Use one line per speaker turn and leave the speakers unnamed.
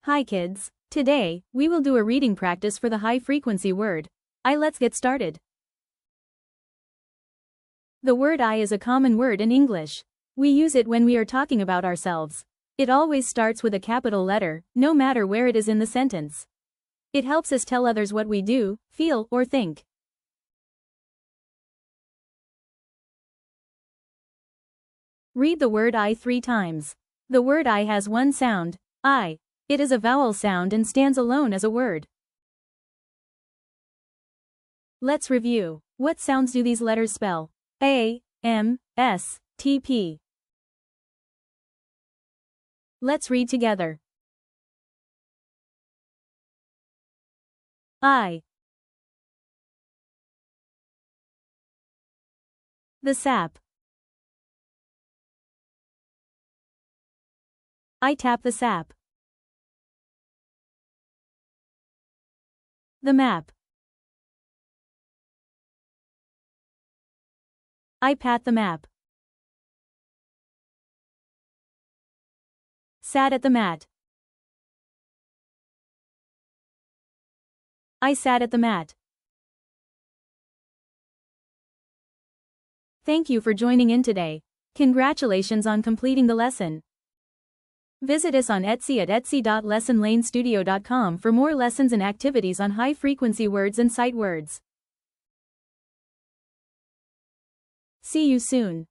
Hi kids. Today, we will do a reading practice for the high-frequency word I. Let's get started. The word I is a common word in English. We use it when we are talking about ourselves. It always starts with a capital letter, no matter where it is in the sentence. It helps us tell others what we do, feel, or think. Read the word I 3 times. The word I has one sound, I. It is a vowel sound and stands alone as a word. Let's review. What sounds do these letters spell? A, M, S, T, P. Let's read together. I. The sap. I tap the sap. The map. I pat the map. Sat at the mat. I sat at the mat. Thank you for joining in today. Congratulations on completing the lesson. Visit us on Etsy at etsy.LessonLaneStudio.com for more lessons and activities on high-frequency words and sight words. See you soon.